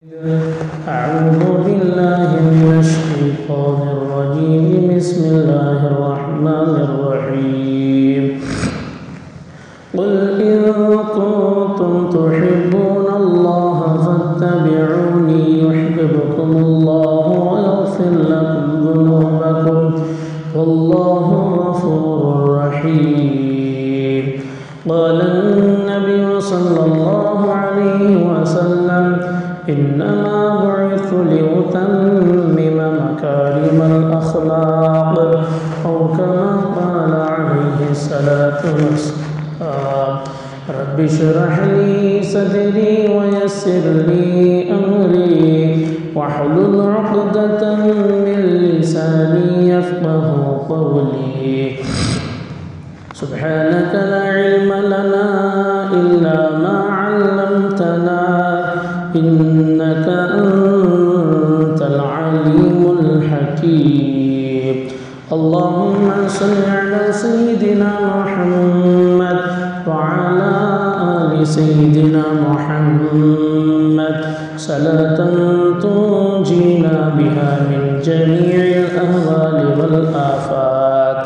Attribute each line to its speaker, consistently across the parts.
Speaker 1: أعوذ بالله من الشيطان الرجيم بسم الله الرحمن الرحيم قل إن كنتم تحبون الله فاتبعوني يحببكم الله ويغفر لكم ذنوبكم والله غفور رحيم قال النبي صلى الله عليه وسلم إنما بعثت لأتمم مكارم الأخلاق أو كما قال عليه الصلاة والسلام رب اشرح لي صدري ويسر لي أمري واحلل عقدة من لساني يفقه قولي سبحانك لا علم لنا إلا ما علمتنا إنك أنت العليم الحكيم اللهم صل على سيدنا محمد وعلى آل سيدنا محمد صلاة تنجينا بها من جميع الأهوال والآفات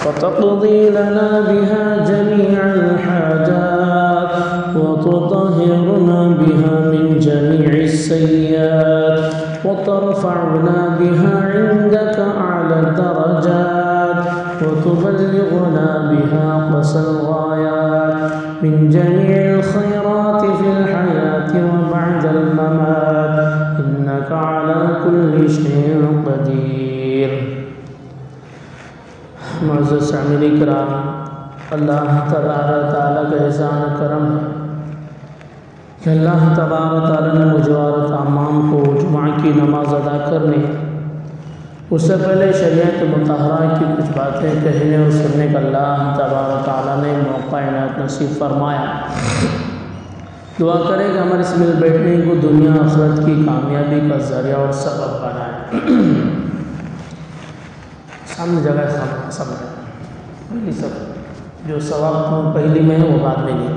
Speaker 1: وتقضي لنا بها جميع الحاجات وتطهرنا بها من جميع السيئات وترفعنا بها عندك أعلى الدرجات وتبلغنا بها أقصى الغايات من جميع الخيرات في الحياة وبعد الممات إنك على كل شيء قدير معزز سامعین کرام، اللہ تبارک تعالیٰ کا احسان کرم ہے کہ اللہ تبارک تعالیٰ نے مجھے اور تمام کو جمعہ کی نماز ادا کرنے، اس سے پہلے شریعت مطہرہ کی کچھ باتیں کہنے اور سننے کا اللہ تبارک تعالیٰ نے موقع عنایت نصیب فرمایا۔ دعا کریں کہ ہمارے اس مل بیٹھنے کو دنیا آخرت کی کامیابی کا ذریعہ اور سبب بنائے۔ سامنے جگہ سامنے پہلی سب جو ثواب پہلی میں ہے وہ بعد میں نہیں،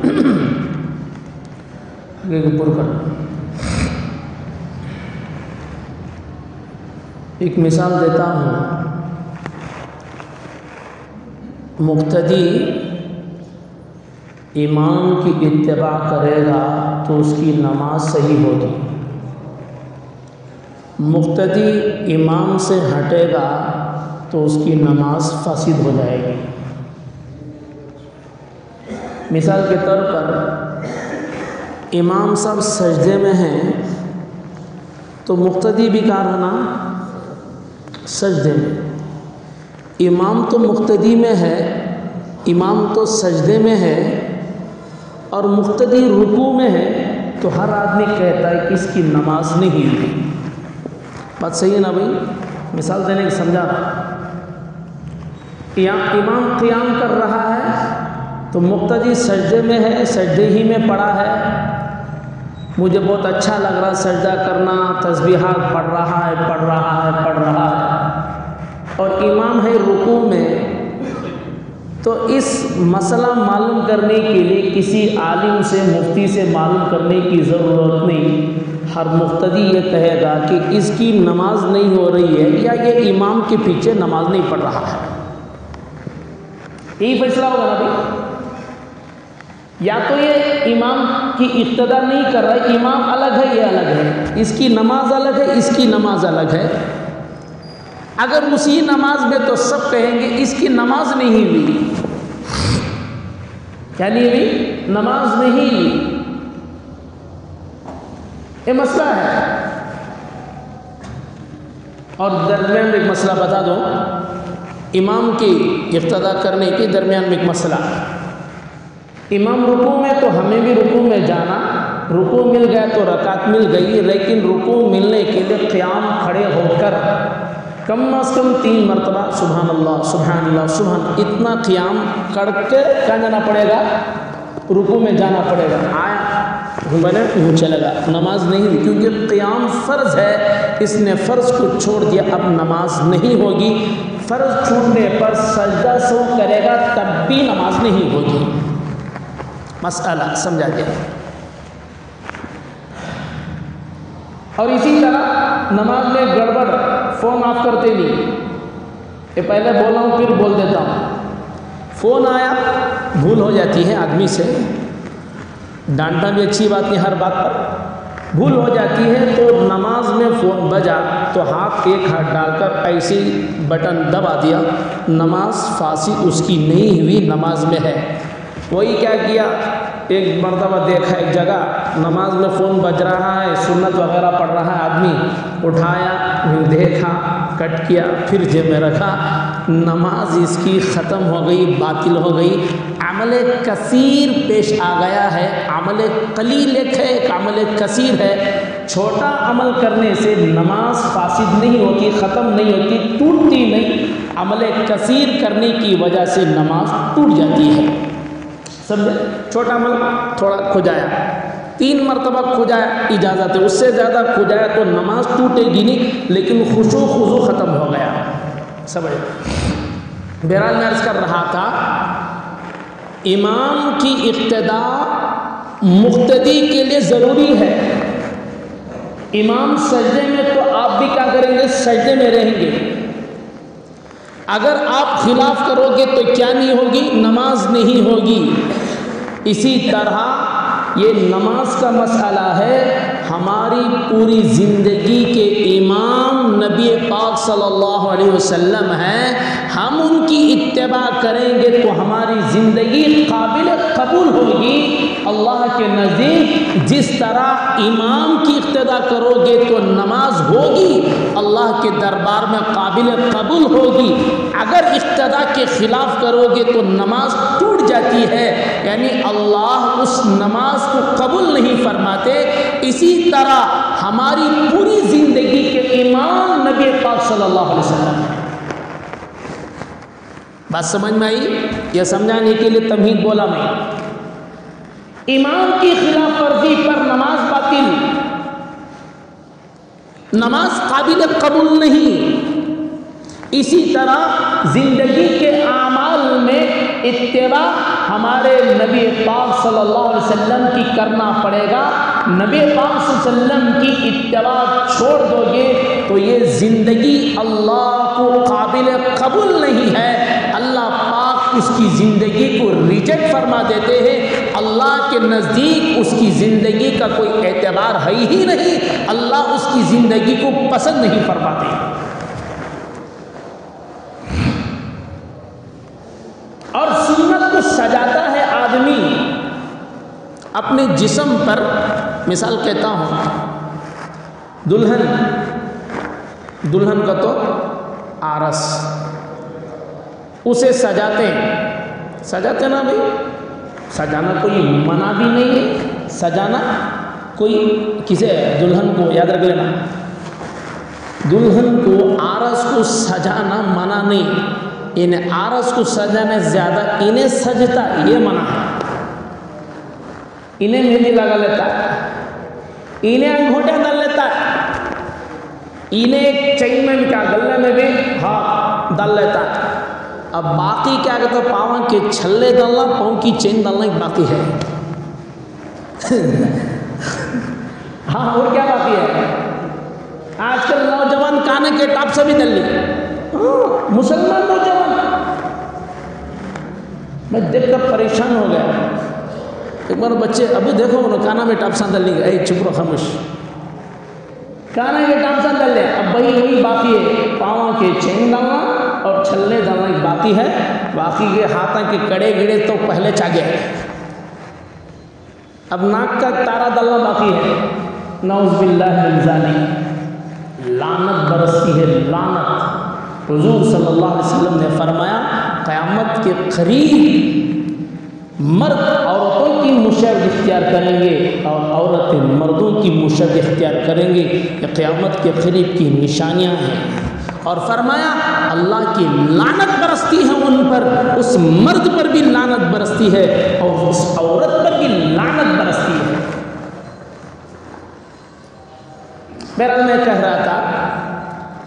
Speaker 1: آگے کو پر کر۔ ایک مثال دیتا ہوں، مقتدی امام کی اتباع کرے گا تو اس کی نماز صحیح ہوگی، مقتدی امام سے ہٹے گا تو اس کی نماز فاسد ہو جائے گی۔ مثال کے طور پر امام صاحب سجدے میں ہیں تو مقتدی بھی کہاں رہنا؟ سجدے میں۔ امام تو مقتدی میں ہے، امام تو سجدے میں ہے اور مقتدی رکوع میں ہے، تو ہر آدمی کہتا ہے کہ اس کی نماز نہیں ہوئی۔ بات صحیح ہے نا بھائی؟ مثال دینے کی سمجھا۔ امام قیام کر رہا ہے تو مقتدی سجدے میں ہے، سجدے ہی میں پڑا ہے، مجھے بہت اچھا لگ رہا سجدہ کرنا، تسبیحات پڑھ رہا ہے اور امام ہے رکوع میں، تو اس مسئلہ معلوم کرنے کے لیے کسی عالم سے، مفتی سے معلوم کرنے کی ضرورت نہیں، ہر مقتدی یہ کہے گا کہ اس کی نماز نہیں ہو رہی ہے یا یہ امام کے پیچھے نماز نہیں پڑھ رہا ہے۔ یہی فیصلہ ہوگا نا بھائی؟ یا تو یہ امام کی اقتداء نہیں کر رہا ہے، امام الگ ہے یہ الگ ہے، اس کی نماز الگ ہے اس کی نماز الگ ہے۔ اگر اسی نماز میں تو سب کہیں گے اس کی نماز نہیں ہوئی، کیا نہیں ہوئی؟ نماز نہیں ہوئی۔ یہ مسئلہ ہے۔ اور درمیان میں ایک مسئلہ بتا دو، امام کی اقتداء کرنے کے درمیان میں ایک مسئلہ، امام رکوع میں تو ہمیں بھی رکوع میں جانا، رکوع مل گیا تو رکعت مل گئی، لیکن رکوع ملنے کے لیے قیام کھڑے ہو کر کم از کم 3 مرتبہ سبحان اللہ سبحان اللہ سبحان، اتنا قیام کر کے کہاں جانا پڑے گا؟ رکوع میں جانا پڑے گا۔ آیا بنے وہ چلے گا، نماز نہیں ہوئی، کیونکہ قیام فرض ہے، اس نے فرض کو چھوڑ دیا، اب نماز نہیں ہوگی۔ فرض چھوڑنے پر سجدہ سو کرے گا تب بھی نماز نہیں ہوگی۔ مسئلہ سمجھا گیا۔ اور اسی طرح نماز میں گڑبڑ، فون آف کرتے نہیں. یہ پہلے بولا ہوں پھر بول دیتا ہوں. فون آیا، بھول ہو جاتی ہے آدمی سے، ڈانٹنا بھی اچھی بات نہیں، ہر بات پر بھول ہو جاتی ہے. تو نماز میں فون بجا تو ایک ہاتھ ڈال کر ایسے بٹن دبا دیا، نماز فاسد اس کی نہیں ہوئی، نماز میں ہے. وہی کیا کیا، ایک مرتبہ دیکھا ایک جگہ نماز میں فون بج رہا ہے، سنت وغیرہ پڑھ رہا ہے آدمی، اٹھایا، دیکھا، کٹ کیا، پھر جیب میں رکھا. نماز اس کی ختم ہو گئی، باطل ہو گئی. عمل کثیر پیش آ گیا ہے. عمل قلیل ایک ہے، ایک عمل کثیر ہے. چھوٹا عمل کرنے سے نماز فاسد نہیں ہوتی، ختم نہیں ہوتی، ٹوٹتی نہیں. عمل کثیر کرنے کی وجہ سے نماز ٹوٹ جاتی ہے. سمجھے؟ چھوٹا عمل تھوڑا کھجایا، 3 مرتبہ کھجایا اجازت ہے، اس سے زیادہ کھجایا تو نماز ٹوٹے گی نہیں، لیکن خشوع خضوع ختم ہو گیا. سمجھ؟ بہرحال میں عرض کر رہا تھا، امام کی اقتدا مقتدی کے لیے ضروری ہے. امام سجدے میں تو آپ بھی کیا کریں گے؟ سجدے میں رہیں گے. اگر آپ خلاف کرو گے تو کیا نہیں ہوگی؟ نماز نہیں ہوگی. اسی طرح یہ نماز کا مسئلہ ہے. ہماری پوری زندگی کے امام نبی پاک صلی اللہ علیہ وسلم ہیں. ہم ان کی اتباع کریں گے تو ہماری زندگی قابل قبول ہوگی اللہ کے نزدیک. جس طرح امام کی اقتداء کرو گے تو نماز ہوگی، اللہ کے دربار میں قابل قبول ہوگی. اگر اقتداء کے خلاف کرو گے تو نماز ٹوٹ جاتی ہے، یعنی اللہ اس نماز کو قبول نہیں فرماتے. اسی طرح ہماری پوری زندگی کے امام نبی پاک صلی اللہ علیہ وسلم. بات سمجھ میں آئی؟ یہ سمجھانے کے لیے تمہید بولا میں. امام کی خلاف ورزی پر نماز باطل، نماز قابل قبول نہیں. اسی طرح زندگی کے اعمال میں اتباع ہمارے نبی پاک صلی اللہ علیہ وسلم کی کرنا پڑے گا. نبی پاک صلی اللہ علیہ وسلم کی اتباع چھوڑ دو گے تو یہ زندگی اللہ کو قابل قبول نہیں ہے. اللہ پاک اس کی زندگی کو ریجیکٹ فرما دیتے ہیں. اللہ کے نزدیک اس کی زندگی کا کوئی اعتبار ہے ہی نہیں. اللہ اس کی زندگی کو پسند نہیں فرماتے. اور سنت کو سجاتا ہے آدمی اپنے جسم پر. مثال کہتا ہوں، دلہن کا تو آرس، اسے سجاتے نا بھائی. سجانا کوئی منع بھی نہیں ہے، سجانا کوئی کسے دلہن کو یاد رکھ لینا، دلہن کو آرس کو سجانا منع نہیں. انہیں آرس کو سجانے زیادہ انہیں سجتا یہ منع ہے. انہیں مہندی لگا لیتا ہے، انہیں انگوٹھے ڈال لیتا ہے، انہیں ایک چین میں کیا گلے میں بھی ڈال لیتا ہے. اب باقی کیا کہتے ہیں، پاؤں کے چھلے ڈالنا، پاؤں کی چین ڈالنا ایک باقی ہے. ہاں، اور کیا باقی ہے؟ آج کل نوجوان کانے کے ٹاپ سے بھی ڈل لی. مسلمان نوجوان، میں دیکھ کر پریشان ہو گیا. ایک بار بچے ابھی دیکھو انہوں کانا میں ٹاپ سان ڈل لی. اے چپ رہو خاموش، کانا میں ٹاپ سان ڈل لے. اب وہی باقی ہے، پاؤں کے چین ڈالنا اور چھلے ڈالنا ایک باقی ہے. باقی کے ہاتھوں کے کڑے گڑے تو پہلے چا گیا. اب ناک کا تارا ڈالنا باقی ہے. نعوذ باللہ من ذالک، لعنت برستی ہے، لعنت. حضور صلی اللہ علیہ وسلم نے فرمایا قیامت کے قریب مرد عورتوں کی مشرف اختیار کریں گے اور عورتیں مردوں کی مشرف اختیار کریں گے. یہ قیامت کے قریب کی نشانیاں ہیں. اور فرمایا اللہ کی لعنت برستی ہے ان پر، اس مرد پر بھی لعنت برستی ہے اور اس عورت پر بھی لعنت برستی ہے. بہرحال میں کہہ رہا تھا،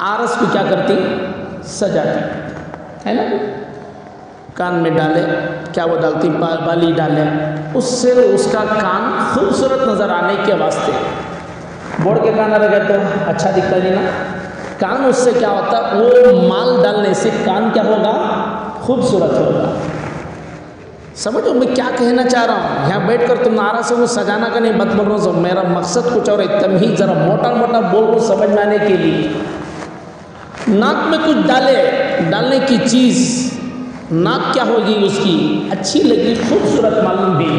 Speaker 1: آرس کو کیا کرتی؟ سجاتی ہے نا. کان میں ڈالے، کیا وہ ڈالتی؟ بالی ڈالے، اس سے اس کا کان خوبصورت نظر آنے کے واسطے. بوڑ کے کان رکھے تو اچھا دکھتا نہیں نا. کان اس سے کیا ہوتا ہے, وہ مال ڈالنے سے کان کیا ہوگا, خوبصورت ہوگا. سمجھو میں کیا کہنا چاہ رہا ہوں. یہاں بیٹھ کر تم ناراض ہو سجانا کا نہیں بات بول رہا ہوں, میرا مقصد کچھ اور ہے. تمہید ذرا موٹا موٹا بول رہا ہوں سمجھ میں آنے کے لیے. ناک میں کچھ ڈالنے کی چیز, ناک کیا ہوگی اس کی, اچھی لگی, خوبصورت معلوم بھی.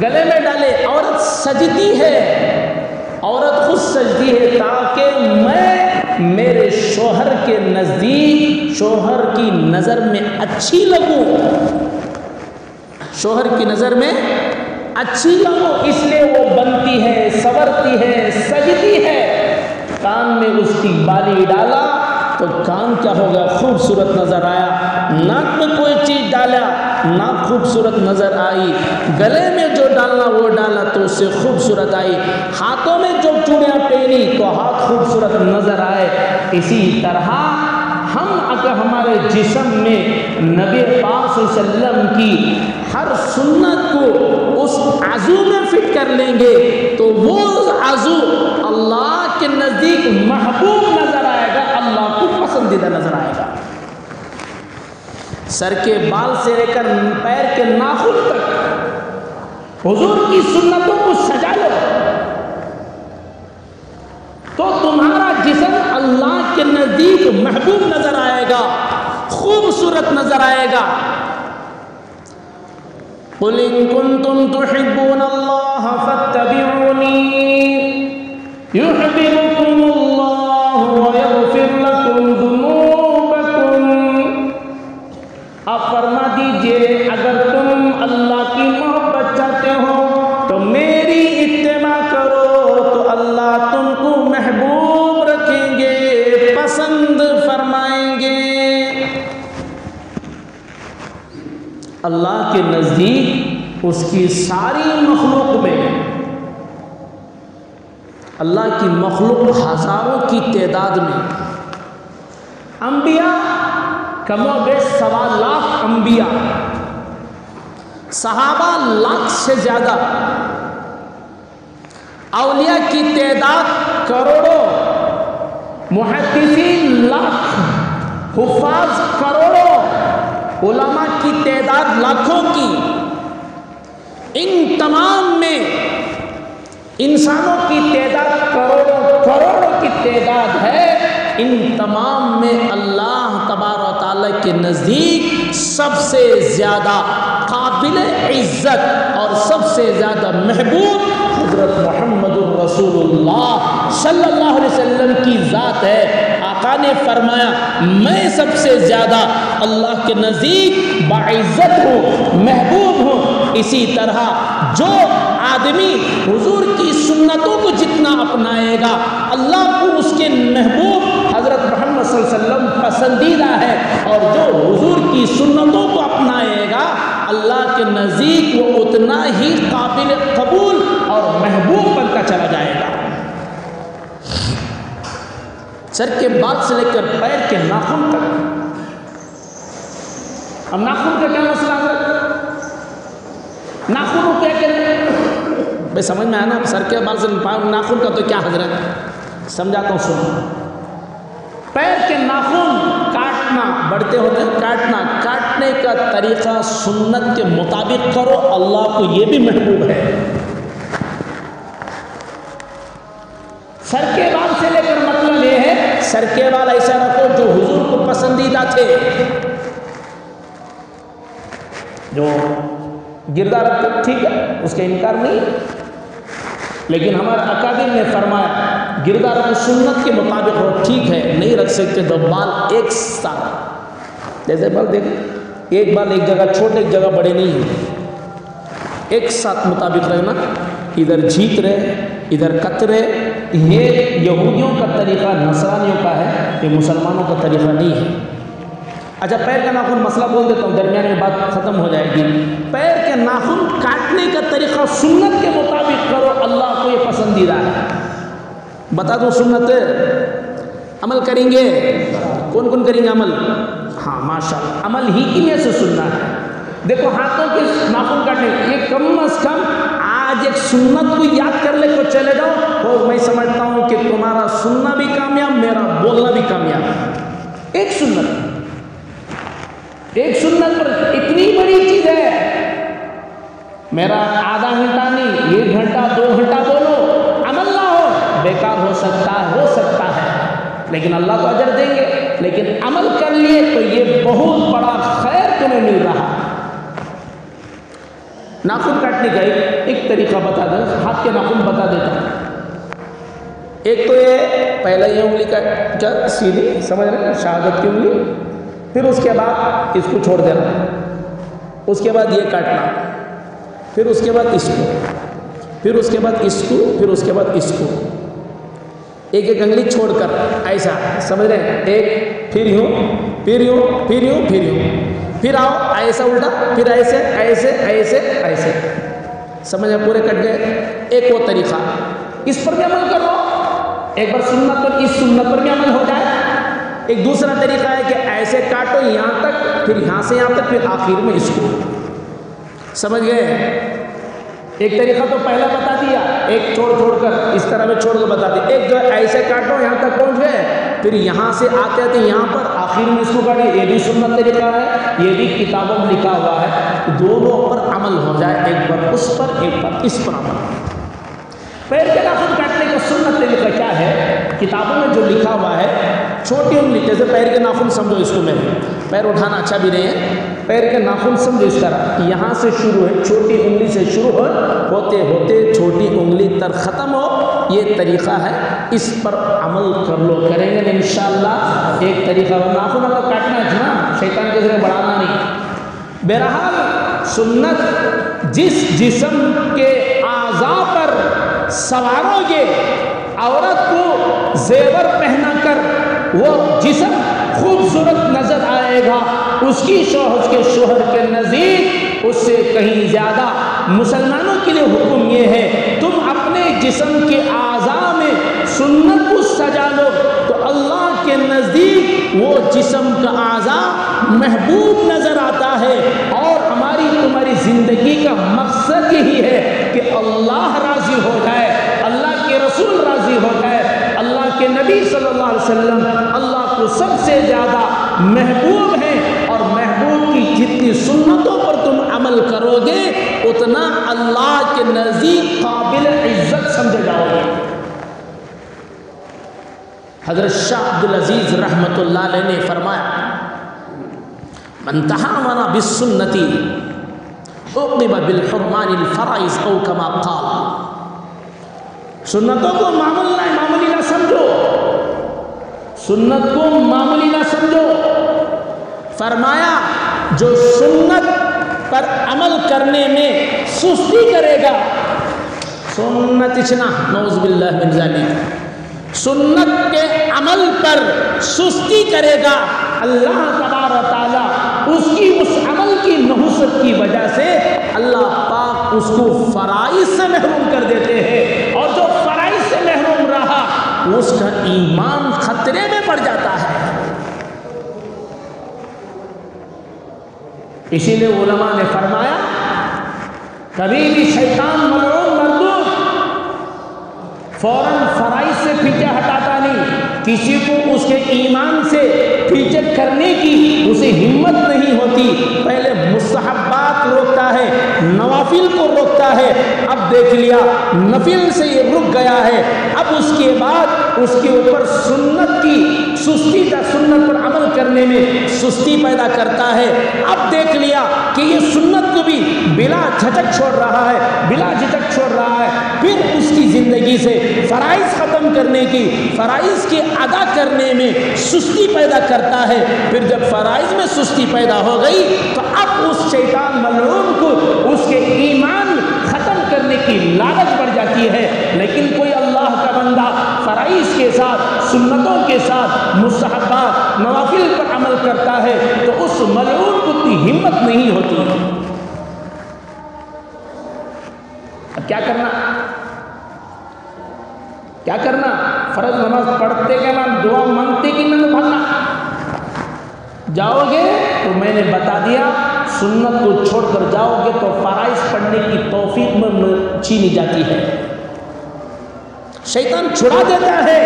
Speaker 1: گلے میں ڈالے, عورت سجتی ہے, عورت خود سجتی ہے تاکہ میں میرے شوہر کے نزدیک, شوہر کی نظر میں اچھی لگوں, شوہر کی نظر میں اچھی لگوں. اس لیے وہ بنتی ہے, سنورتی ہے, سجتی ہے. کان میں اس کی بالی ڈالا تو کان کیا ہو گیا, خوبصورت نظر آیا. ناک میں کوئی چیز ڈالا, ناک خوبصورت نظر آئی. گلے میں جو ڈالنا وہ ڈالا تو اس سے خوبصورت آئی. ہاتھوں میں جو چوڑیاں پہنی تو ہاتھ خوبصورت نظر آئے. اسی طرح ہم اگر ہمارے جسم میں نبی پاک صلی اللہ علیہ وسلم کی ہر سنت کو اس عضو میں فٹ کر لیں گے تو وہ عضو اللہ کے نزدیک محبوب نظر آئے گا, اللہ کو پسندیدہ نظر آئے گا. سر کے بال سے لے کر پیر کے ناخن تک حضور کی سنتوں کو سجا لو تو تمہارا جسم اللہ کے نزدیک محبوب نظر آئے گا, خوبصورت نظر آئے گا. قُلْ إِن كُنتُمْ تُحِبُّونَ اللَّهَ فَاتَّبِعُونِي يُحْبِبْكُمُ اللَّهُ وَيَغْفِرْ لَكُمْ ذُنُوبَكُمْ. آپ فرما دیجئے اگر تم اللہ کی محبت چاہتے ہو تو میری اتباع کرو تو اللہ تم کو محبوب رکھیں گے, پسند فرمائیں گے. اللہ کے نزدیک اس کی ساری مخلوق میں, اللہ کی مخلوق ہزاروں کی تعداد میں, انبیاء کم و بیش 1.25 لاکھ انبیاء, صحابہ لاکھ سے زیادہ, اولیاء کی تعداد کروڑوں, محدثین لاکھ, حفاظ کروڑوں, علماء کی تعداد لاکھوں کی. ان تمام میں انسانوں کی تعداد کروڑوں کی تعداد ہے. ان تمام میں اللہ تبارک و تعالیٰ کے نزدیک سب سے زیادہ قابل عزت اور سب سے زیادہ محبوب حضرت محمد الرسول اللہ صلی اللہ علیہ وسلم کی ذات ہے. آقا نے فرمایا میں سب سے زیادہ اللہ کے نزدیک باعزت ہوں, محبوب ہوں. اسی طرح جو آدمی حضور کی سنتوں کو جتنا اپنائے گا اللہ کو اس کے محبوب حضرت محمد صلی اللہ علیہ وسلم پسندیدہ ہے, اور جو حضور کی سنتوں کو اپنائے گا اللہ کے نزدیک وہ اتنا ہی قابل قبول اور محبوب بنتا چلا جائے گا. سر کے بال سے لے کر پیر کے ناخن تک. اب ناخن کا کیا مسئلہ ہے, ناخن کو کیا کہتے ہیں بھائی سمجھ میں آیا نا. سر کے بال سے ناخن کا تو کیا حضرت سمجھاتا ہوں سن. پیر کے ناخن کاٹنا, بڑھتے ہوتے ہیں کاٹنا, کاٹنے کا طریقہ سنت کے مطابق کرو, اللہ کو یہ بھی محبوب ہے. سر کے بال سے لے کر مطلب یہ ہے سر کے بال ایسا رکھو جو حضور کو پسندیدہ تھے. جو گردہ رکھتے ٹھیک ہے, اس کا انکار نہیں, لیکن ہمارے اکابر نے فرمایا گردہ رکھ سنت کے مطابق ہو, ٹھیک ہے. نہیں رکھ سکتے تو بال ایک ساتھ, جیسے بال دیکھیں ایک بال ایک جگہ چھوٹے ایک جگہ بڑے نہیں ہیں, ایک ساتھ مطابق رہنا. ادھر جھیت رہے ادھر کت رہے. یہ یہودیوں کا طریقہ, نصرانیوں کا ہے, یہ مسلمانوں کا طریقہ نہیں ہے. اچھا پیر کا ناخن مسئلہ بول دیتا ہوں, درمیان میں بات ختم ہو جائے گی. پیر کے ناخن کاٹنے کا طریقہ سنت کے مطابق کرو, اللہ کو یہ پسندیدہ ہے. بتا دو سنت عمل کریں گے, کون کون کریں گے عمل؟ ہاں ماشاءاللہ, عمل ہی کی میں سے سننا ہے. دیکھو ہاتھوں کے ناخن کاٹنے, یہ کم از کم آج ایک سنت کو یاد کر لے تو چلے جاؤ، اور میں سمجھتا ہوں کہ تمہارا سننا بھی کامیاب، میرا بولنا بھی کامیاب۔ ایک سنت پر اتنی بڑی چیز ہے، میرا آدھا گھنٹہ نہیں، 1 گھنٹہ 2 گھنٹہ بولو، عمل نہ ہو، بیکار ہو سکتا ہے، لیکن اللہ تو اجر دیں گے۔ لیکن عمل کر لیے تو یہ بہت بڑا خیر تمہیں مل رہا۔ ناخن کاٹنے کا ایک طریقہ بتا دیں، ہاتھ کے ناخن بتا دیتا ہوں۔ ایک تو یہ پہلا یہ انگلی کا سیدھی سمجھ رہے ہیں، شہادت کی انگلی، پھر اس کے بعد اس کو چھوڑ دینا، اس کے بعد یہ کاٹنا، پھر اس کے بعد اس کو، پھر اس کے بعد اس کو، پھر اس کے بعد اس کو، ایک ایک انگلی چھوڑ کر ایسا، سمجھ رہے ہیں؟ ایک، پھر یوں، پھر یوں، پھر یوں، پھر یوں، پھر آؤ ایسا الٹا، پھر ایسے ایسے ایسے ایسے، سمجھے؟ پورے کٹ گئے۔ ایک وہ طریقہ، اس پر بھی عمل کر لو، ایک بار سنت پر، اس سنت پر بھی عمل ہو جائے۔ ایک دوسرا طریقہ ہے کہ ایسے کاٹو یہاں تک، پھر یہاں سے یہاں تک، پھر آخر میں اس کو، سمجھ گئے؟ ایک طریقہ تو پہلا بتا دیا، ایک چھوڑ کر اس طرح میں چھوڑ کے بتا دیا۔ ایک جو ایسے کاٹو یہاں تک پہنچ گئے، پھر یہاں سے آتے آتے یہاں پر آخر میں اس کو کاٹے، یہ بھی سنت طریقہ ہے، یہ بھی کتابوں میں لکھا ہوا ہے۔ دونوں پر عمل ہو جائے، ایک بار اس پر، ایک بار اس پر عمل۔ پیر کے ناخن کاٹنے کا سنت طریقہ کیا ہے؟ کتابوں میں جو لکھا ہوا ہے، چھوٹی انگلی، جیسے پیر کے ناخن سمجھو اس کو، میں پیر اٹھانا اچھا بھی نہیں ہے، پیر کے ناخن سمجھو اس طرح، یہاں سے شروع ہے، چھوٹی انگلی سے شروع ہوتے ہوتے چھوٹی انگلی تک ختم ہو، یہ طریقہ ہے، اس پر عمل کر لو، کریں گے انشاءاللہ۔ ایک طریقہ ناخن اگر کاٹنا ہے نا، شیطان کے ذریعے بڑھانا نہیں۔ بہرحال سنت جس جسم کے اعضاء پر سوارو گے، عورت کو زیور پہنا کر وہ جسم خوبصورت نظر آئے گا، اس کی شوہر کے نزدیک اس سے کہیں زیادہ۔ مسلمانوں کے لیے حکم یہ ہے، تم اپنے جسم کے اعضاء میں سنت کو سجا لو تو اللہ کے نزدیک وہ جسم کا اعضاء محبوب نظر آتا ہے۔ اور ہماری تمہاری زندگی کا مقصد یہی ہے کہ اللہ راضی ہو جائے، اللہ کے رسول راضی ہو جائے، اللہ کے نبی صلی اللہ علیہ وسلم اللہ کو سب سے زیادہ محبوب ہیں، اور محبوب کی جتنی سنتوں پر تم عمل کرو گے اتنا اللہ کے نزدیک قابل عزت سمجھے جاؤ گے۔ حضرت شاہ عبدالعزیز رحمۃ اللہ علیہ نے فرمایا، من تہاون بالسنتی عوقب بالحرمان الفرائض او کما قال۔ سنتوں کو معمولی نہ سمجھو، سنت کو معمولی نہ سمجھو، فرمایا جو سنت پر عمل کرنے میں سستی کرے گا، سنت اچنا نعوذ باللہ من ذالک، سنت کے عمل پر سستی کرے گا، اللہ تبارک تعالیٰ اس کی اس عمل کی نحوست کی وجہ سے اللہ پاک اس کو فرائض سے محروم کر دیتے ہیں، اور جو فرائض سے محروم رہا اس کا ایمان خطرے میں پڑ جاتا ہے۔ اسی لیے علماء نے فرمایا، کبھی بھی شیطان ملعون مردود فوراً فرائض سے پیچھے ہٹاتا نہیں، کسی کو اس کے ایمان سے پیچھے کرنے کی اسے ہمت نہیں ہوتی، پہلے مستحبات روکتا ہے، نوافل کو روکتا ہے، اب دیکھ لیا نفل سے یہ رک گیا ہے، اب اس کے بعد اس کے اوپر سنت کی سستی کا، سنت پر عمل کرنے میں سستی پیدا کرتا ہے، اب دیکھ لیا کہ یہ سنت کو بھی بلا جھجک چھوڑ رہا ہے، بلا جھجک چھوڑ رہا ہے، پھر اس کی زندگی سے فرائض ختم کرنے کی، فرائض کے ادا کرنے میں سستی پیدا کرتا ہے، پھر جب فرائض میں سستی پیدا ہو گئی تو اب اس شیطان ملعون کو اس کے ایمان ختم کرنے کی لالچ بڑھ جاتی ہے۔ لیکن کوئی اللہ کا بندہ فرائض کے ساتھ، سنتوں کے ساتھ، مستحبات، نوافل پر عمل کرتا ہے تو اس ملعون کو اتنی ہمت نہیں ہوتی۔ اب کیا کرنا؟ فرض نماز پڑھتے کے بعد دعا مانگتے کہ میں بھاگنا جاؤ گے تو میں نے بتا دیا سنت کو چھوڑ کر جاؤ گے تو فرائض پڑھنے کی توفیق میں چھینی جاتی ہے، شیطان چھڑا دیتا ہے۔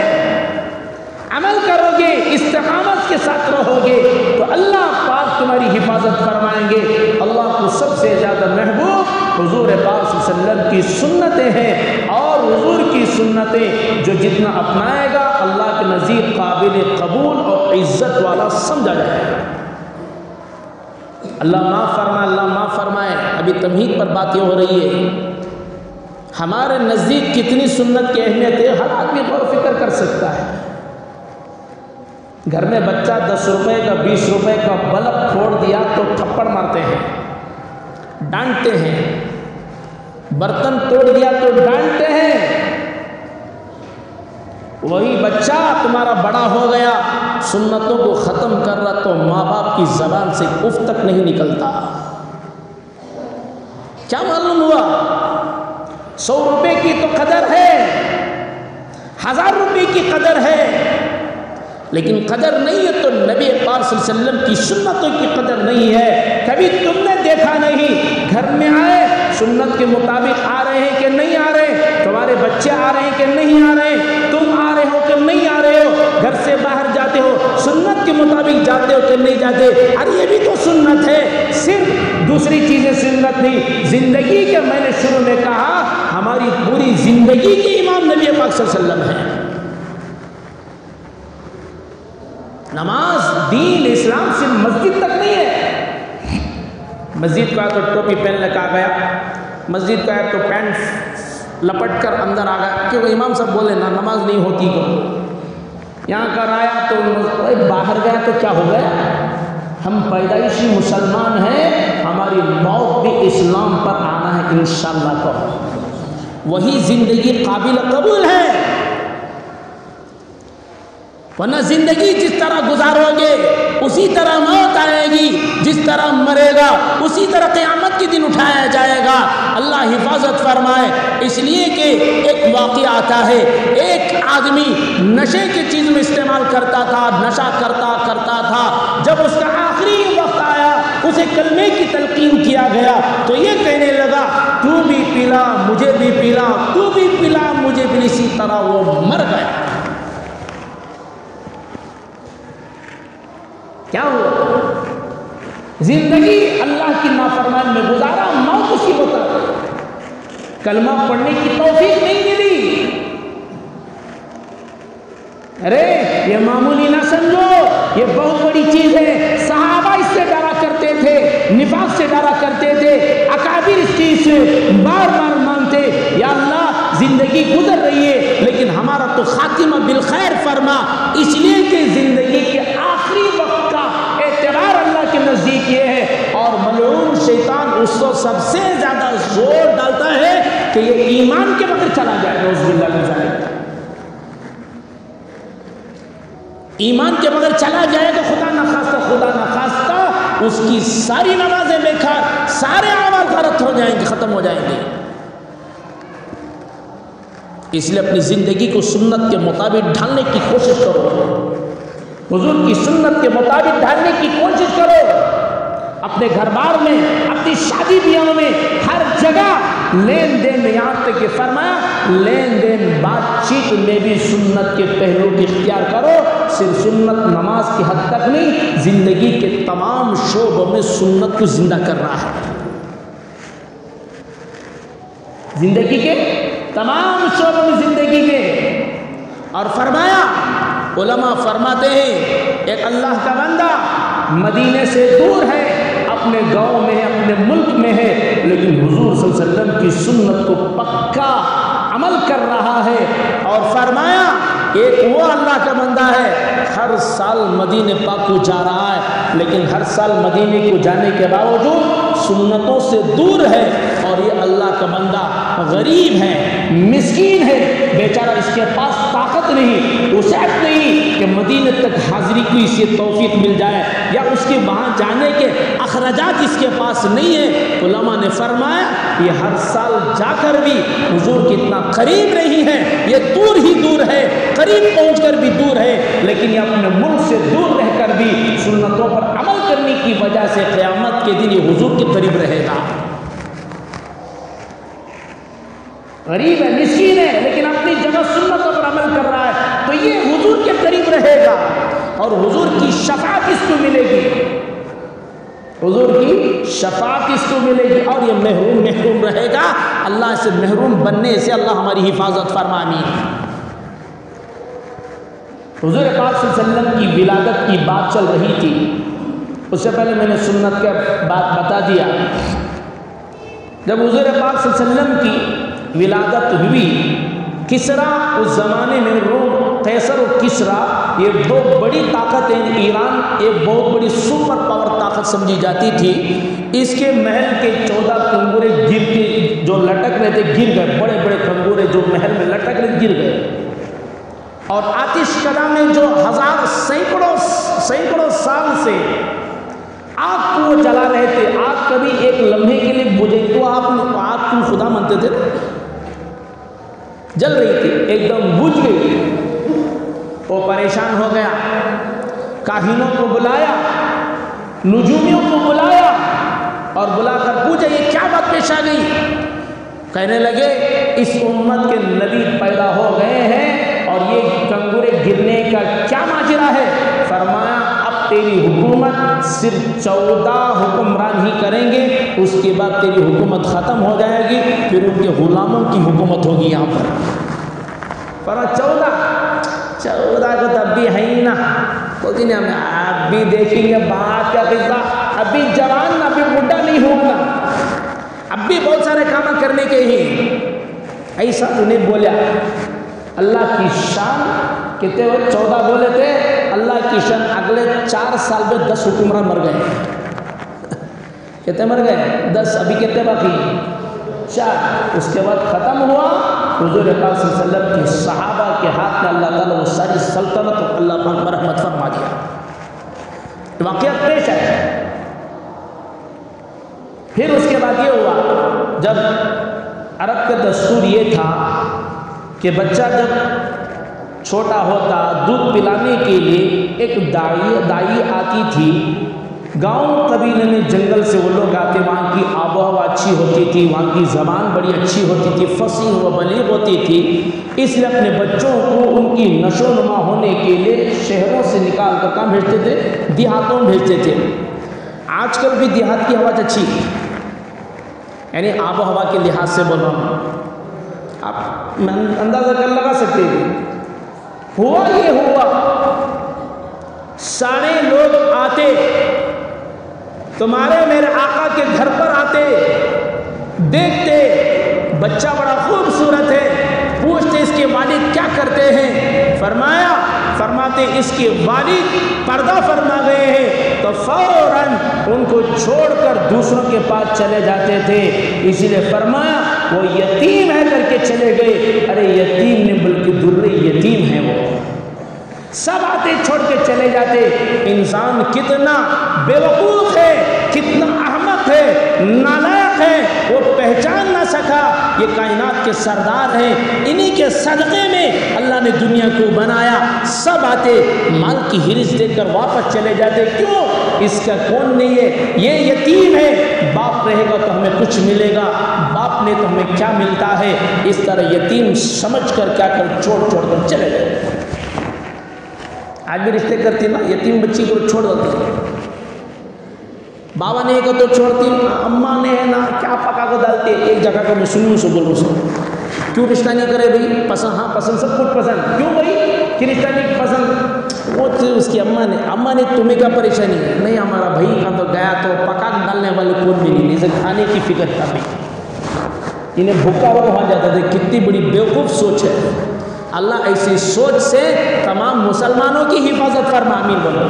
Speaker 1: عمل کرو گے، استقامت کے ساتھ رہو گے تو اللہ پاک تمہاری حفاظت فرمائیں گے۔ اللہ کو سب سے زیادہ محبوب حضور پاک صلی اللہ علیہ وسلم کی سنتیں ہیں، اور حضور کی سنتیں جو جتنا اپنائے گا اللہ کے نزدیک قابل قبول اور عزت والا سمجھا جائے گا۔ اللہ معاف فرمائے، اللہ معاف فرمائے۔ ابھی تمہید پر باتیں ہو رہی ہے، ہمارے نزدیک کتنی سنت کی اہمیت ہے ہر آدمی غور و فکر کر سکتا ہے۔ گھر میں بچہ 10 روپے کا 20 روپے کا بلب پھوڑ دیا تو تھپڑ مارتے ہیں، ڈانٹتے ہیں، برتن توڑ دیا تو ڈانٹتے ہیں۔ وہی بچہ تمہارا بڑا ہو گیا، سنتوں کو ختم کر رہا تو ماں باپ کی زبان سے اف تک نہیں نکلتا۔ کیا معلوم ہوا؟ 100 روپے کی تو قدر ہے، 1000 روپے کی قدر ہے، لیکن قدر نہیں ہے تو نبی پاک صلی اللہ علیہ وسلم کی سنتوں کی قدر نہیں ہے۔ کبھی تم نے دیکھا نہیں، گھر میں آئے سنت کے مطابق آ رہے ہیں کہ نہیں آ رہے، تمہارے بچے آ رہے ہیں کہ نہیں آ رہے، تم آ رہے ہو کہ نہیں آ رہے ہو، گھر سے باہر جاتے ہو سنت کے مطابق جاتے ہو کہ نہیں جاتے؟ ارے یہ بھی تو سنت ہے، صرف دوسری چیزیں سنت نہیں، زندگی کے میں نے شروع میں کہا ہماری پوری زندگی کے امام نبی پاک صلی اللہ علیہ وسلم ہیں۔ نماز دین اسلام سے مسجد تک نہیں ہے، مسجد کا تو ٹوپی پہننے کا گیا، مسجد کا ہے تو پینٹ لپٹ کر اندر آ گیا، کیونکہ امام صاحب بولے نا نماز نہیں ہوتی تو یہاں کر آیا تو باہر گیا تو کیا ہو گیا؟ ہم پیدائشی مسلمان ہیں، ہماری موت بھی اسلام پر آنا ہے انشاءاللہ تو وہی زندگی قابل قبول ہے۔ ورنہ زندگی جس طرح گزارو گے اسی طرح موت آئے گی، جس طرح مرے گا اسی طرح قیامت کے دن اٹھایا جائے گا۔ اللہ حفاظت فرمائے۔ اس لیے کہ ایک واقعہ آتا ہے، ایک آدمی نشے کی چیز میں استعمال کرتا تھا، نشہ کرتا تھا، جب اس کا آخری وقت آیا اسے کلمے کی تلقین کیا گیا تو یہ کہنے لگا تو بھی پلا مجھے بھی پلا، تو بھی پلا مجھے بھی، اسی طرح وہ مر گیا۔ کیا ہوا؟ زندگی اللہ کی نافرمانی میں گزارا، موت اسی ہوتا، کلمہ پڑھنے کی توفیق نہیں ملی۔ ارے یہ معمولی نہ سمجھو، یہ بہت بڑی چیز ہے۔ صحابہ اس سے ڈرا کرتے تھے، نفاق سے ڈرا کرتے تھے، اکابر اس چیز سے بار بار مانتے یا اللہ زندگی گزر رہی ہے لیکن ہمارا تو خاتمہ بالخیر فرما، اس لیے کہ زندگی کے آخری وقت کا اعتبار اللہ کے نزدیک یہ ہے۔ اور ملعون شیطان اس کو سب سے زیادہ زور ڈالتا ہے کہ یہ ایمان کے بغیر چلا جائے، نعوذ باللہ من ذالک، ایمان کے بغیر چلا جائے تو خدا نخواستہ اس کی ساری نمازیں بیکار، سارے اعمال غلط ہو جائیں گے، ختم ہو جائیں گے۔ اس لیے اپنی زندگی کو سنت کے مطابق ڈھالنے کی کوشش کرو، حضور کی سنت کے مطابق ڈھالنے کی کوشش کرو، اپنے گھر بار میں، اپنی شادی بیاہوں میں، ہر جگہ لین دین میں، یہاں تک کہ فرمایا لین دین بات چیت میں بھی سنت کے پہلو کی اختیار کرو۔ صرف سنت نماز کی حد تک نہیں، زندگی کے تمام شعبوں میں سنت کو زندہ کر رہا ہے، زندگی کے تمام شعبوں میں زندگی کے۔ اور فرمایا، علماء فرماتے ہیں ایک اللہ کا بندہ مدینے سے دور ہے، اپنے گاؤں میں ہے، اپنے ملک میں ہے، لیکن حضور صلی اللہ علیہ وسلم کی سنت کو پکا عمل کر رہا ہے۔ اور فرمایا ایک وہ اللہ کا بندہ ہے ہر سال مدینے پاک کو جا رہا ہے، لیکن ہر سال مدینے کو جانے کے باوجود سنتوں سے دور ہے، اور یہ اللہ کا بندہ غریب ہے، مسکین ہے، بیچارہ اس کے پاس طاقت نہیں، وسعت نہیں کہ مدینہ تک حاضری کو اسے توفیق مل جائے، یا اس کے وہاں جانے کے اخراجات اس کے پاس نہیں ہے، علماء نے فرمایا یہ ہر سال جا کر بھی حضور کے اتنا قریب نہیں ہے، یہ دور ہی دور ہے، قریب پہنچ کر بھی دور ہے، لیکن یہ اپنے ملک سے دور رہ کر بھی سنتوں پر عمل کرنے کی وجہ سے قیامت کے دن یہ حضور کے قریب رہے گا۔ غریب ہے، مسکین ہے، لیکن اپنی جگہ سنتوں پر عمل کر رہا ہے، تو یہ حضور کے قریب رہے گا اور حضور کی شفاعت اس کو ملے گی، حضور کی شفاعت اس کو ملے گی، اور یہ محروم رہے گا۔ اللہ سے محروم بننے سے اللہ ہماری حفاظت فرما، آمین۔ حضور پاک صلی اللہ علیہ وسلم کی ولادت کی بات چل رہی تھی، اس سے پہلے میں نے سنت کا بات بتا دیا۔ جب حضور پاک صلی اللہ علیہ وسلم کی ولادت ہوئی، کسرا اس زمانے میں روم، قیصر اور کسرا یہ دو بڑی طاقتیں، ایران ایک بہت بڑی سپر پاور طاقت سمجھی جاتی تھی، اس کے محل کے 14 کنگورے گر کے جو لٹک رہے تھے گر گئے، بڑے بڑے کنگورے جو محل میں لٹک رہے گر گئے، اور آتش کدہ میں جو سینکڑوں سال سے آگ کو وہ جلا رہے تھے، آگ کبھی ایک لمحے کے لیے بجھے تو آپ آگ کو خدا مانتے تھے، جل رہی تھی، ایک دم بجھ گئی، وہ پریشان ہو گیا، کاہنوں کو بلایا، نجومیوں کو بلایا اور بلا کر پوچھا یہ کیا بات پیش آ گئی؟ کہنے لگے اس امت کے نبی پیدا ہو گئے ہیں اور یہ کنگورے گرنے کا کیا ماجرا ہے؟ فرمایا اب تیری حکومت صرف 14 حکمران ہی کریں گے، اس کے بعد تیری حکومت ختم ہو جائے گی، پھر ان کے غلاموں کی حکومت ہوگی یہاں پر۔ فرمایا 14 کو تو اب بھی ہے ہی نا، بولتی نہیں ہم اب بھی دیکھیں گے بات کا قصہ، ابھی جوان ابھی بڈھا نہیں ہوگا، اب بھی بہت سارے کام کرنے کے ہی، ایسا انہیں بولا۔ اللہ کی شان کہتے ہوئے 14 بولے تھے، اللہ کی شان اگلے 4 سال میں 10 حکمران مر گئے، کہتے مر گئے 10، ابھی کہتے باقی 4، اس کے بعد ختم ہوا۔ حضور پاک صلی اللہ علیہ وسلم کے صحابہ کے ہاتھ میں اللہ تعالیٰ وہ ساری سلطنت اللہ پاک پر رحمت فرما دیا۔ واقعات پیش ہے۔ پھر اس کے بعد یہ ہوا، جب عرب کا دستور یہ تھا کہ بچہ جب چھوٹا ہوتا دودھ پلانے کے لیے ایک دائی آتی تھی، گاؤں قبیلے میں جنگل سے وہ لوگ آتے، وہاں کی آب و ہوا اچھی ہوتی تھی، وہاں کی زبان بڑی اچھی ہوتی تھی، فصیح و بلیغ ہوتی تھی، اس لیے اپنے بچوں کو ان کی نشو و نما ہونے کے لیے شہروں سے نکال کر کہاں بھیجتے تھے؟ دیہاتوں میں بھیجتے تھے۔ آج کل بھی دیہات کی آواز اچھی، یعنی آب و ہوا کے لحاظ سے بول رہا ہوں، آپ اندازہ کر لگا سکتے ہیں۔ ہوا یہ ہوا، سارے لوگ آتے، تمہارے میرے آقا کے گھر پر آتے، دیکھتے بچہ بڑا خوبصورت ہے، پوچھتے اس کے والد کیا کرتے ہیں؟ فرماتے اس کے والد پردہ فرما گئے ہیں، تو فوراً ان کو چھوڑ کر دوسروں کے پاس چلے جاتے تھے، اسی لیے فرمایا وہ یتیم ہے کر کے چلے گئے۔ ارے یتیم نے بلکہ در یتیم ہے، وہ سب آتے چھوڑ کے چلے جاتے۔ انسان کتنا بے وقوف ہے، کتنا احمق ہے، نالائق ہے، وہ پہچان نہ سکا یہ کائنات کے سردار ہیں، انہی کے صدقے میں اللہ نے دنیا کو بنایا۔ سب آتے مال کی ہرس دے کر واپس چلے جاتے، کیوں؟ اس کا کون نہیں ہے، یہ یتیم ہے، باپ رہے گا تو ہمیں کچھ ملے گا، باپ نے تو ہمیں کیا ملتا ہے، اس طرح یتیم سمجھ کر کیا کر چھوڑ کر چلے گئے۔ آج بھی رشتے کرتی نا، یتیم بچی کو چھوڑ دیتی، بابا نے کہا تو چھوڑتی، اماں نے ہے نا کیا پکا کو ڈالتی، ایک جگہ کا میں سنوں سے بولوں سے، کیوں رشتہ نہیں کرے بھائی؟ پسند، ہاں پسند، سب کچھ پسند، کیوں بھائی کہ رشتہ نہیں پسند؟ وہ اس کی اماں نے تمہیں کیا پریشانی ہے؟ نہیں ہمارا بھائی کا تو گیا تو پکا ڈالنے والے کون بھی نہیں، اسے کھانے کی فکر تھا بھائی، انہیں بھوکا ہوا وہاں جاتا تھا۔ کتنی بڑی بیوقوف سوچ ہے۔ اللہ ایسی سوچ سے تمام مسلمانوں کی حفاظت فرما، آمین بولو۔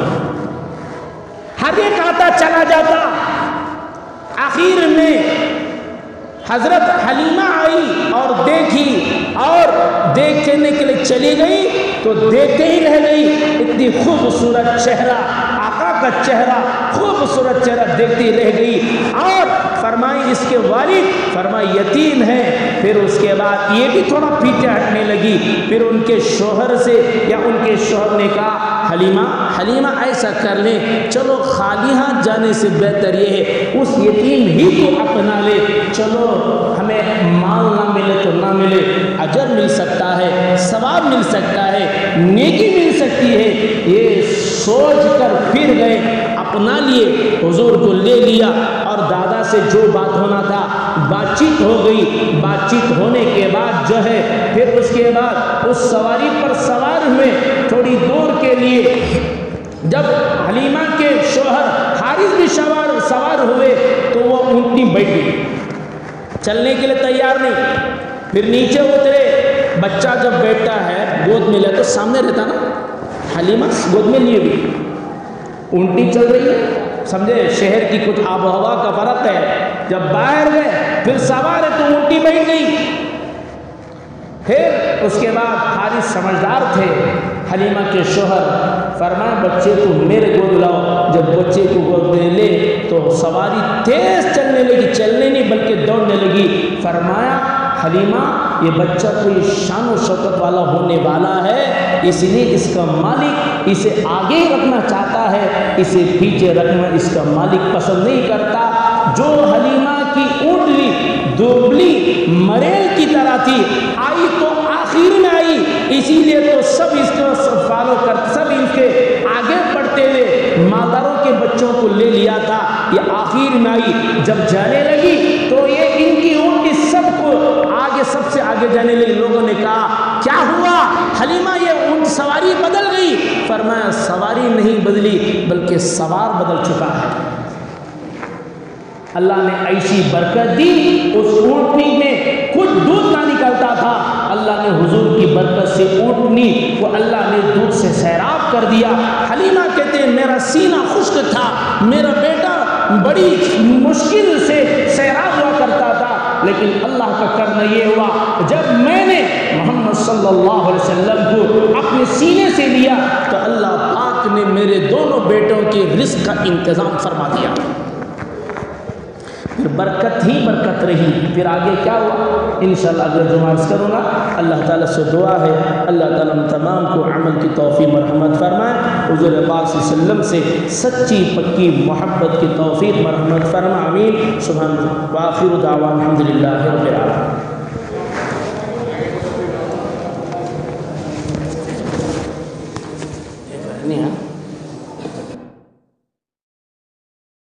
Speaker 1: ہر ایک آتا چلا جاتا، آخر میں حضرت حلیمہ آئی اور دیکھی اور دیکھنے کے لیے چلی گئی تو دیکھتے ہی رہ گئی، اتنی خوبصورت چہرہ، آقا کا چہرہ، خوبصورت چہرہ دیکھتی رہ گئی۔ اور فرمائی اس کے والد فرمائی یتیم ہے۔ پھر اس کے بعد یہ بھی تھوڑا پیچھے ہٹنے لگی، پھر ان کے شوہر سے یا ان کے شوہر نے کہا حلیمہ ایسا کر لیں، چلو خالی ہاتھ جانے سے بہتر یہ ہے اس یتیم ہی کو اپنا لے، چلو ہمیں مال نہ ملے تو نہ ملے، اجر مل سکتا ہے، ثواب مل سکتا ہے، نیکی مل سکتی ہے۔ یہ سوچ کر پھر گئے، اپنا لیے، حضور کو لے لیا اور دادا سے جو بات ہونا تھا بات چیت ہو گئی۔ بات چیت ہونے کے بعد جو ہے پھر اس کے بعد اس سواری پر سوار ہوئے، تھوڑی دور کے لیے جب حلیمہ کے شوہر حارث بھی سوار ہوئے تو وہ اونٹنی بیٹھ گئی، چلنے کے لیے تیار نہیں۔ پھر نیچے اترے، بچہ جب بیٹھتا ہے گود میں لے تو سامنے رہتا نا، حلیمہ گود میں لیے بھی، اونٹنی چل رہی ہے، سمجھے شہر کی کچھ آب و ہوا کا فرق ہے۔ جب باہر گئے پھر سوار ہے تو اونٹنی بیٹھ گئی۔ پھر اس کے بعد حارث سمجھدار تھے، حلیمہ کے شوہر فرمایا بچے کو میرے گود لاؤ۔ جب بچے کو گود میں لے تو سواری تیز چلنے لگی، چلنے نہیں بلکہ دوڑنے لگی۔ فرمایا حلیمہ یہ بچہ کوئی شان و شوکت والا ہونے والا ہے، اس لیے اس کا مالک اسے آگے رکھنا چاہتا ہے، اسے پیچھے رکھنا اس کا مالک پسند نہیں کرتا۔ جو حلیمہ کی اونٹنی دوبلی مریل کی طرح تھی، آئی تو آخر میں آئی، اسی لیے تو سب اس کو فالو کرتے، سب ان کے آگے بڑھتے ہوئے مادروں کے بچوں کو لے لیا تھا، یہ آخر میں آئی۔ جب جانے لگی تو یہ ان کی اونٹنی سب کو آگے، سب سے آگے جانے لگی۔ لوگوں نے کہا کیا ہوا حلیمہ یہ اونٹ سواری بدل گئی؟ فرمایا سواری نہیں بدلی بلکہ سوار بدل چکا ہے۔ اللہ نے ایسی برکت دی، اس اونٹنی میں کچھ دودھ نہ نکلتا تھا، اللہ نے حضور کی برکت سے اونٹنی کو اللہ نے دودھ سے سیراب کر دیا۔ حلیمہ کہتے ہیں میرا سینہ خشک تھا، میرا بیٹا بڑی مشکل سے سیراب ہوا کرتا تھا، لیکن اللہ کا کرنا یہ ہوا جب میں نے محمد صلی اللہ علیہ وسلم کو اپنے سینے سے لیا تو اللہ پاک نے میرے دونوں بیٹوں کے رزق کا انتظام فرما دیا۔ پھر برکت ہی برکت رہی۔ پھر آگے کیا ہوا انشاءاللہ اگلے جمعہ عرض کروں گا۔ اللہ تعالیٰ سے دعا ہے اللہ تعالیٰ ہم تمام کو عمل کی توفیق مرحمت فرمائے، حضور پاک صلی اللہ علیہ وسلم سے سچی پکی محبت کی توفیق مرحمت فرمائے، آمین۔ سبحان اللہ، وآخر دعوانا الحمدللہ رب العالمین۔